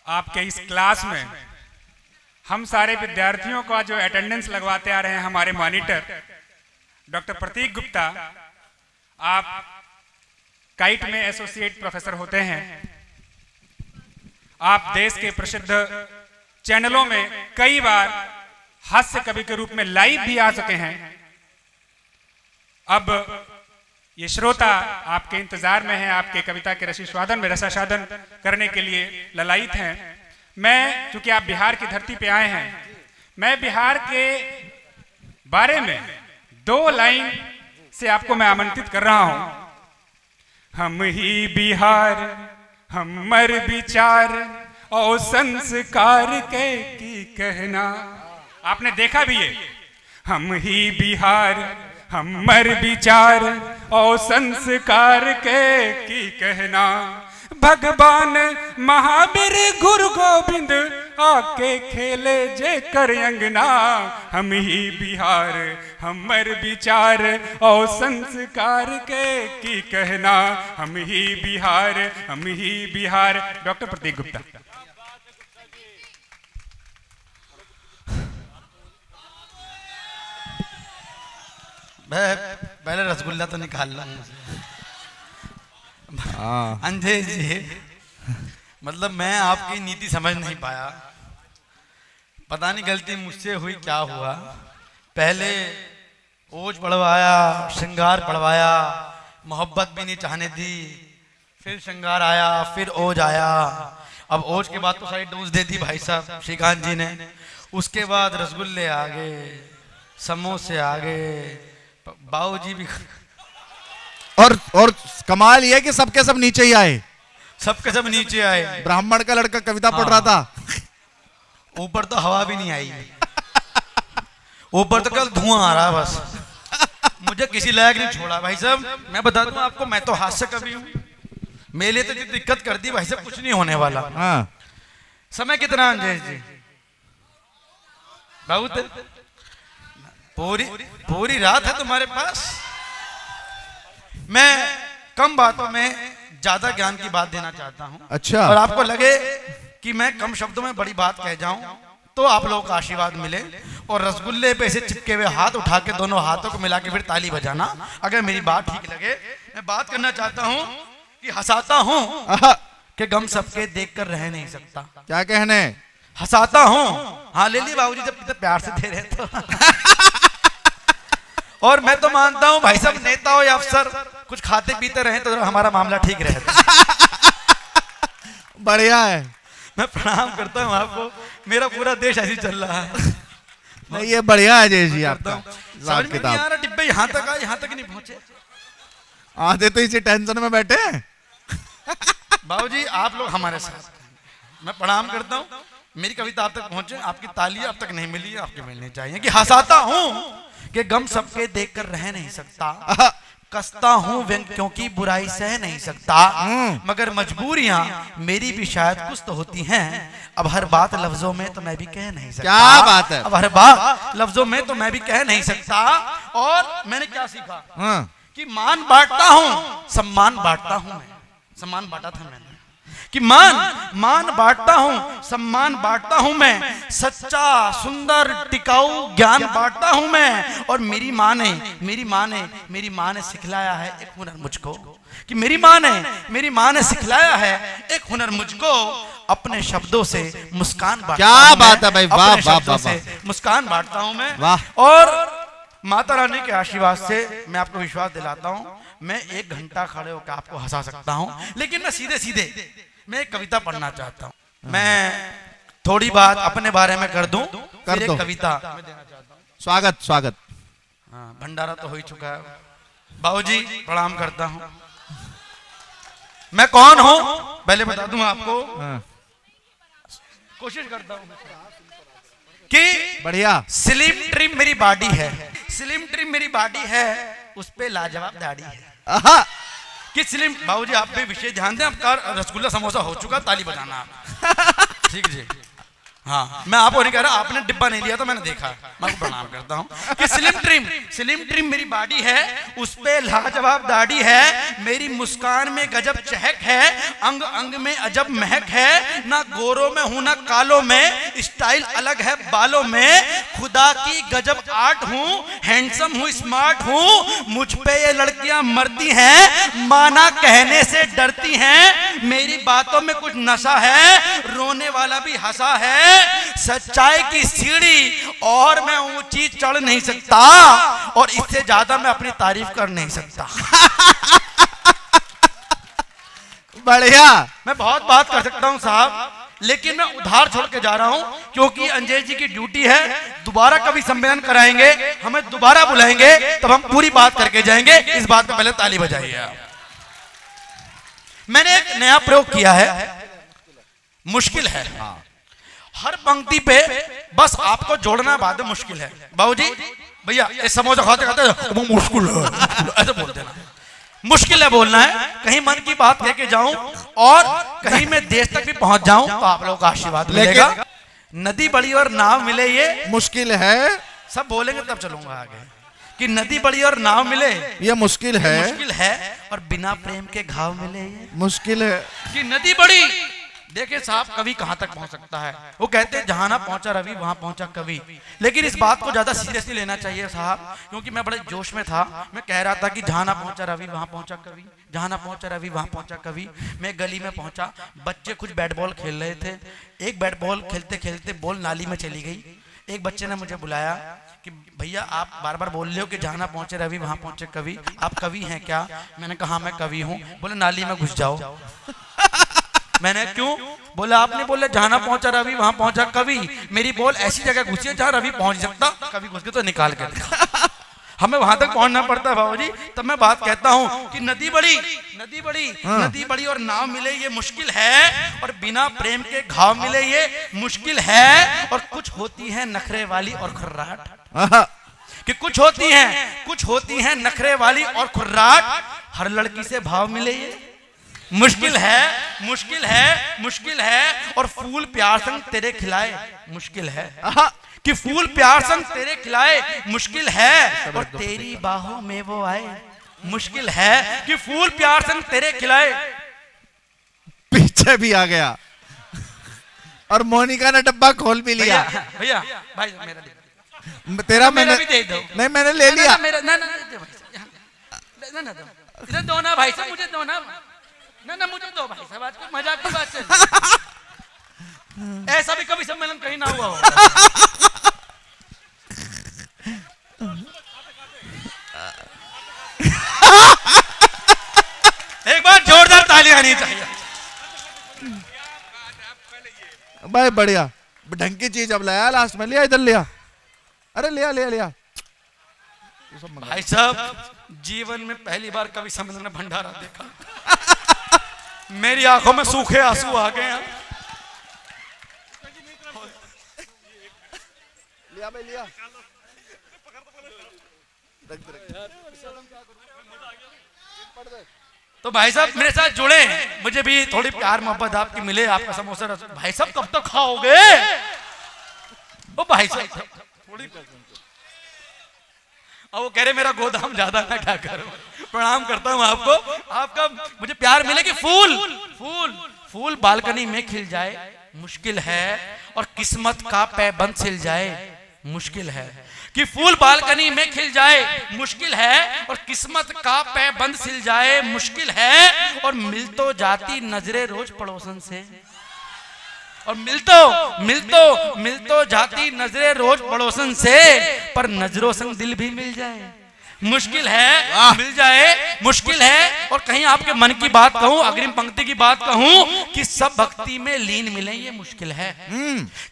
आपके इस क्लास में हम सारे विद्यार्थियों का जो अटेंडेंस लगवाते आ रहे हैं हमारे मॉनिटर डॉक्टर प्रतीक गुप्ता, आप काइट में एसोसिएट प्रोफेसर होते हैं। आप देश के प्रसिद्ध चैनलों में कई बार हास्य कवि के रूप में लाइव भी आ चुके हैं। अब ये श्रोता आपके इंतजार में है, आपके कविता के रसास्वादन में रसास्वादन करने के लिए ललायित हैं। मैं, चूंकि आप बिहार की धरती पे आए हैं, मैं बिहार के बारे में 2 लाइन से आपको मैं आमंत्रित कर रहा हूं। हम ही बिहार हमर विचार और संस्कार के की कहना। आपने देखा भी है, हम ही बिहार हमर विचार और संस्कार के की कहना। भगवान महावीर गुरु गोविंद आके खेले जे कर अंगना। हम ही बिहार हमर विचार और संस्कार के की कहना। हम ही बिहार हम ही बिहार। डॉक्टर प्रतीक गुप्ता। पहले रसगुल्ला तो निकाल ला। अंधे जी, मतलब मैं आपकी नीति समझ नहीं पाया। पता नहीं गलती मुझसे हुई क्या हुआ। पहले ओज पढ़वाया, श्रृंगार पढ़वाया, मोहब्बत भी नहीं चाहने दी, फिर श्रृंगार आया, फिर ओज आया। अब ओज के बाद तो सारी डोज दे दी भाई साहब श्रीकांत जी ने। उसके बाद रसगुल्ले आ गए, समोसे आ गए, बाबूजी भी। और कमाल ये है कि सबके सब नीचे ही आए, सबके सब नीचे आए। ब्राह्मण का लड़का कविता पढ़ रहा था, ऊपर तो हवा भी नहीं आई, ऊपर तो कल धुआं आ रहा बस। मुझे किसी लायक नहीं छोड़ा भाई साहब। मैं बता दूं आपको, मैं तो हास्य कवि हूं। मेरे लिए तो जो दिक्कत कर दी भाई साहब, कुछ नहीं होने वाला। हाँ। समय कितना अंजेश जी? बहुत पूरी रात है तुम्हारे पास। मैं कम बातों में ज्यादा ज्ञान की बात देना चाहता हूं। अच्छा। और आपको लगे कि मैं कम शब्दों में बड़ी बात कह जाऊं तो आप लोगों का आशीर्वाद मिले। और रसगुल्ले पे से चिपके हुए हाथ उठा के दोनों हाथों को मिला के फिर ताली बजाना अगर मेरी बात ठीक लगे। मैं बात करना चाहता हूं कि हंसाता हूं कि गम सबके देख कर रह नहीं सकता। क्या कहने? हंसाता हूं। हाँ ले ली बाबूजी, जब इतना प्यार से दे रहे तो। और मैं तो मानता हूं भाई साहब, नेता हो या अफसर, कुछ खाते पीते रहे तो हमारा मामला ठीक रहता। बढ़िया है। मैं प्रणाम करता हूं आपको। मेरा पूरा देश ऐसे चल रहा है। नहीं ये बढ़िया है जय जी आपका समझ में नहीं आ रहा। डिब्बे यहाँ तक आए, यहाँ तक नहीं पहुंचे। आधे तो इसी टेंशन में बैठे हैं। बाबूजी आप लोग हमारे साथ, मैं प्रणाम करता हूँ। मेरी कविता आप तक पहुंचे, आपकी ताली अब तक नहीं मिली, आपके मिलनी चाहिए। कि हंसाता हूँ कि गम सबके देखकर रह नहीं सकता, कसता हूँ व्यंग क्योंकि बुराई सह नहीं सकता, मगर मजबूरियां मेरी भी शायद कुछ तो होती हैं। अब हर बात लफ्जों में तो मैं भी कह नहीं सकता। क्या बात है? अब हर बात लफ्जों में तो मैं भी कह नहीं सकता। और मैंने क्या सीखा कि मान बांटता हूँ, सम्मान बांटता हूँ। मैं सम्मान बांटा था मैंने कि मान बांटता हूं, सम्मान बांटता हूं मैं, सच्चा सुंदर टिकाऊ ज्ञान बांटता हूं मैं। और मेरी माँ ने सिखलाया है एक हुनर मुझको, कि मेरी माँ ने सिखलाया है एक हुनर मुझको। अपने शब्दों से मुस्कान बांटता हूं। क्या बात है भाई, वाह वाह वाह। मुस्कान बांटता हूं मैं। वाह। और माता रानी के आशीर्वाद से मैं आपको विश्वास दिलाता हूं, मैं 1 घंटा खड़े होकर आपको हंसा सकता हूं। लेकिन मैं सीधे मैं एक कविता पढ़ना चाहता हूं। मैं थोड़ी बात अपने बारे में कर दूं, कर दो। कविता मैं देना चाहता हूं। स्वागत। हाँ, भंडारा तो हो ही चुका है। बाबूजी प्रणाम करता हूं। मैं कौन हूं पहले बता दूं आपको। कोशिश करता हूं कि बढ़िया। स्लिम ट्रिम मेरी बॉडी है, स्लिम ट्रिम मेरी बॉडी है, उस पे लाजवाब दाढ़ी है। कि स्लिम बाबूजी आप भी विशेष ध्यान दें। आपका रसगुल्ला समोसा हो चुका, ताली बजाना। ठीक जी। हाँ, मैं आपको नहीं कह रहा, आपने डिब्बा नहीं लिया तो मैंने देखा, मैं प्रणाम करता हूँ कि स्लिम ट्रिम मेरी बॉडी है, उस पे लाजवाब दाढ़ी है, मेरी मुस्कान में गजब चहक है, अंग अंग में अजब महक है, ना गोरों में हूं ना कालों में, स्टाइल अलग है बालों में, खुदा की गजब आर्ट हूँ, हैंडसम हूँ, स्मार्ट हूँ, मुझ पे ये लड़कियां मरती हैं, माना कहने से डरती हैं, मेरी बातों में कुछ नशा है, रोने वाला भी हंसा है, सच्चाई की सीढ़ी और मैं ऊंची चढ़ नहीं सकता, और इससे ज्यादा मैं अपनी तारीफ कर नहीं सकता। बढ़िया। मैं बहुत बात कर सकता हूं साहब, लेकिन मैं उधार छोड़ के जा रहा हूं, क्योंकि अंजय जी की ड्यूटी है, दोबारा कभी सम्मेलन कराएंगे, हमें दोबारा बुलाएंगे, तब हम पूरी बात करके जाएंगे। इस बात पे पहले ताली बजाइए। मैंने एक नया प्रयोग किया है, मुश्किल है। हर पंक्ति पे बस आपको जोड़ना बात मुश्किल है। बाबूजी भैया ये समोसा खाते खाते वो मुश्किल है ऐसे बोल देना, मुश्किल है बोलना है, कहीं मन की बात कह के जाऊं और कहीं मैं देश तक भी पहुंच जाऊं तो आप लोगों का आशीर्वाद मिलेगा। नदी बड़ी और नाव मिले ये मुश्किल है, सब बोलेंगे तब चलूंगा आगे, कि नदी बड़ी और नाव मिले ये मुश्किल है, और बिना प्रेम के घाव मिले ये मुश्किल है। कि नदी बड़ी, देखिए साहब कवि कहां तक पहुंच सकता है, वो कहते हैं जहां ना पहुंचा रवि वहां पहुंचा कवि, लेकिन इस बात को ज्यादा सीरियसली लेना चाहिए साहब, क्योंकि मैं बड़े जोश में था, मैं कह रहा था कि जहां ना पहुंचा रवि वहां पहुंचा कवि, जहां ना पहुंचा रवि वहां पहुंचा कवि। मैं गली में पहुंचा, बच्चे कुछ बैट बॉल खेल रहे थे, एक बैट बॉल खेलते खेलते बॉल नाली में चली गई, एक बच्चे ने मुझे बुलाया कि भैया आप बार बार बोल रहे हो कि जहां ना पहुंचे रवि वहां पहुंचे कवि, आप कवि हैं क्या? मैंने कहा मैं कवि हूं। बोले नाली में घुस जाओ। मैंने क्यों? बोला आपने बोला जहां ना पहुंचा रवि वहां पहुंचा कवि, मेरी बॉल ऐसी जगह घुसी है जहां रवि पहुंच सकता, कवि घुस के तो निकाल के दिखा। हमें वहां तक पहुंचना पड़ता है बाबूजी। तब मैं बात कहता हूं कि नदी बड़ी और नाव मिले ये मुश्किल है, और बिना प्रेम के घाव मिले ये मुश्किल है, और कुछ होती है नखरे वाली और खुर्राट, कि कुछ होती हैं नखरे वाली और खुर्राट, हर लड़की से भाव मिले ये मुश्किल है, और फूल प्यार संग तेरे खिलाए मुश्किल है, कि फूल प्यार संग तेरे खिलाए मुश्किल है, और तेरी बाहों में वो आए मुश्किल है, कि फूल प्यार संग तेरे खिलाए। पीछे भी आ गया और मोनिका ने डब्बा खोल भी लिया। भैया भाई मेरा दे, तेरा मैंने भी दे दो। नहीं मैंने ले लिया। इधर दो ना भाई साहब, मुझे दो ना, ना मुझे दो भाई साहब, आज कोई मजाक की बात चल ऐसा भी कभी सम्मेलन कहीं ना हुआ हो। एक बार जोरदार तालियां आनी चाहिए भाई। बढ़िया ढंग की चीज अब लाया, लास्ट में लिया, इधर लिया, अरे लिया भाई साहब। जीवन में पहली बार कभी सम्मेलन में भंडारा देखा, मेरी आंखों में सूखे आंसू आ गए हैं। लिया भाई लिया। तो भाई साहब मेरे साथ जुड़े हैं, मुझे भी थोड़ी प्यार मोहब्बत आपकी मिले, आपका समोसा भाई साहब कब तक खाओगे? ओ भाई साहब थोड़ी, और वो कह रहे मेरा गोदाम ज्यादा ना क्या करो। प्रणाम करता हूं आपको, आपका मुझे प्यार मिले कि फूल बालकनी में खिल जाए मुश्किल है, और किस्मत का पैबंद सिल जाए मुश्किल है, कि फूल बालकनी में खिल जाए मुश्किल है, और किस्मत का पैबंद सिल जाए मुश्किल है, और मिल तो जाती नजरे रोज पड़ोसन से, और मिल तो जाती नजरे रोज पड़ोसन से, पर नजरों संग दिल भी मिल जाए मुश्किल है, मिल जाए मुश्किल है। और कहीं आपके मन की बात कहूं, अग्रिम पंक्ति की बात कहूं, कि सब भक्ति में लीन मिले ये मुश्किल है,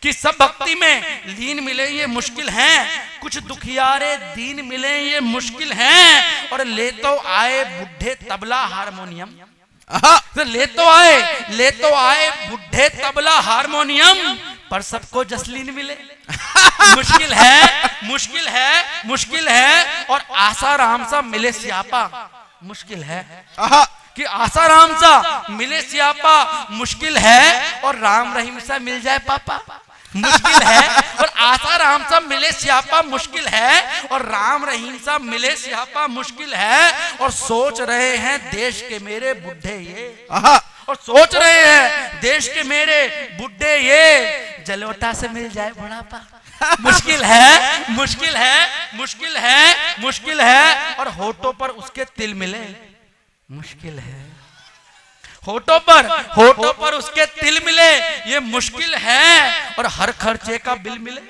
कि सब भक्ति में लीन मिले ये मुश्किल है, कुछ दुखियारे दीन मिले ये मुश्किल है, और ले तो आए बुढ़े तबला हारमोनियम, तो ले तो आए बुढ़े तबला हारमोनियम, पर सबको जसलीन मिले मुश्किल है, और आसाराम सा मिले सियापा मुश्किल है, कि आसाराम सा मिले सियापा मुश्किल है, और राम रहीम सा मिल जाए पापा मुश्किल है। और आशा राम साहब मिले स्यापा मुश्किल है, और राम रहीम साहब मिले स्यापा मुश्किल है। और सोच रहे हैं देश के मेरे बुढ़े ये, और सोच रहे हैं देश के मेरे बुढ़े ये, जलोटा से मिल जाए बुढ़ापा। मुश्किल है, मुश्किल है, मुश्किल है, मुश्किल है। और होठों पर उसके तिल मिले, मुश्किल है। होठों पर उसके तिल मिले, ये मुश्किल है। और हर खर्चे का बिल मिले,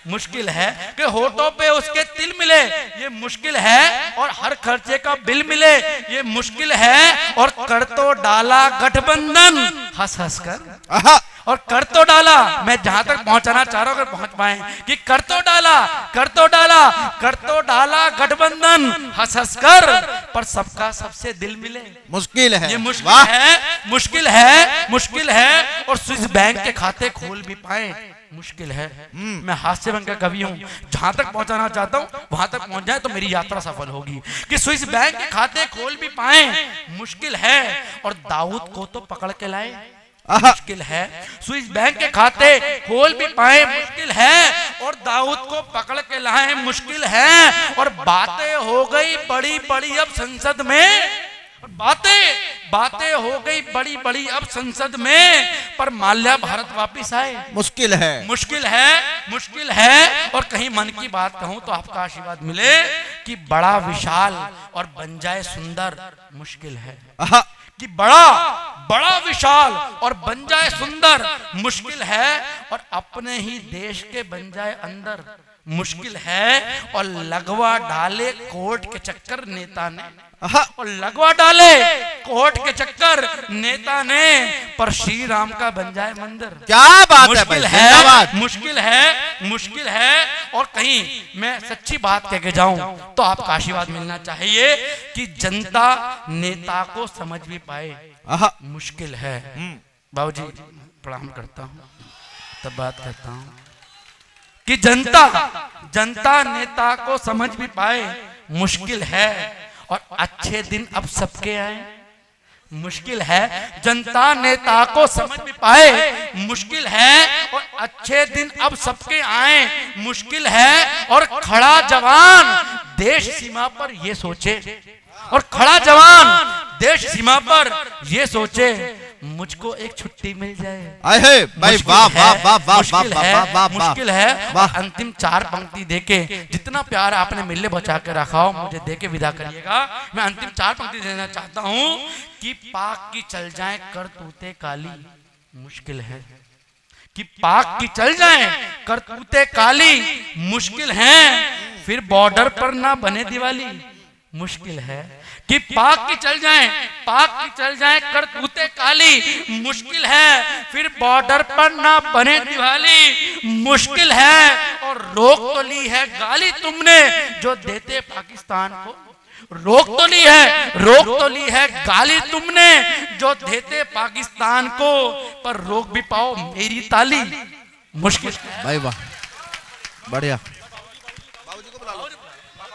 मुश्किल है। कि होठों पे उसके तिल मिले, ये मुश्किल है। और हर खर्चे का बिल मिले, ये मुश्किल है। और कर तो डाला गठबंधन हंस हंस कर, और कर तो डाला, मैं जहां तक पहुंचाना चाह रहा हूं अगर पहुंच पाए, कि कर तो डाला, कर तो डाला, कर तो डाला गठबंधन हंस हंस कर, पर सबका सबसे दिल मिले, मुश्किल है। ये मुश्किल है, मुश्किल है, मुश्किल है। और स्विस बैंक के खाते खोल भी पाए, मुश्किल है। मैं हास्य रंग का कवि हूं, जहां तक पहुंचाना चाहता हूं वहां तक पहुंच जाए तो मेरी यात्रा सफल होगी। कि स्विस बैंक के खाते खोल भी पाए, मुश्किल है। और दाऊद को तो पकड़ के लाए, मुश्किल है। स्विस बैंक के खाते खोल भी पाए, मुश्किल है। और दाऊद को पकड़ के लाए, मुश्किल है। और बातें हो गई बड़ी बड़ी अब संसद में, बातें हो गई बड़ी बड़ी अब संसद में, पर माल्या भारत वापिस आए, मुश्किल है, मुश्किल है, मुश्किल है। और कहीं मन की बात कहूं तो आपका आशीर्वाद मिले कि बड़ा विशाल और बन जाए सुंदर, मुश्किल है। कि बड़ा विशाल और बन जाए सुंदर, मुश्किल है। और अपने ही देश के बन जाए अंदर, मुश्किल है। और लगवा डाले कोर्ट के चक्कर नेता ने, और लगवा डाले कोर्ट के चक्कर नेता ने, पर श्री राम का बन जाए मंदिर, क्या बात मुश्किल है, मुश्किल है, मुश्किल है। और कहीं मैं सच्ची बात कह के जाऊं तो आपका आशीर्वाद मिलना चाहिए कि जनता नेता को समझ भी पाए, मुश्किल है। बाबूजी प्रणाम करता हूं, तब बात करता हूं कि जनता नेता को समझ भी पाए, मुश्किल है। और अच्छे दिन अब सबके आए, मुश्किल है। जनता नेता को समझ भी पाए, मुश्किल है। और अच्छे दिन अब सबके आए, मुश्किल है। और खड़ा जवान देश सीमा पर ये सोचे, और खड़ा जवान देश सीमा पर ये सोचे, मुझको एक छुट्टी मिल जाए। भाई वाह वाह वाह वाह वाह, मुश्किल है। अंतिम 4 पंक्ति देके, जितना प्यार आपने मिलने बचा के रखा हो मुझे देके विदा करिएगा। मैं अंतिम 4 पंक्ति देना चाहता हूँ कि पाक की चल जाए करतूते काली, मुश्किल है। कि पाक की चल जाए करतूते काली, मुश्किल है। फिर बॉर्डर पर ना बने दिवाली, मुश्किल है। कि पाक की चल जाए करतूते काली, मुश्किल है। फिर बॉर्डर पर ना बने दिवाली, मुश्किल है। और रोक तो ली है गाली तुमने जो देते पाकिस्तान को, रोक तो ली है गाली तुमने जो देते पाकिस्तान को, पर रोक भी पाओ मेरी ताली, मुश्किल। भाई वाह, बढ़िया।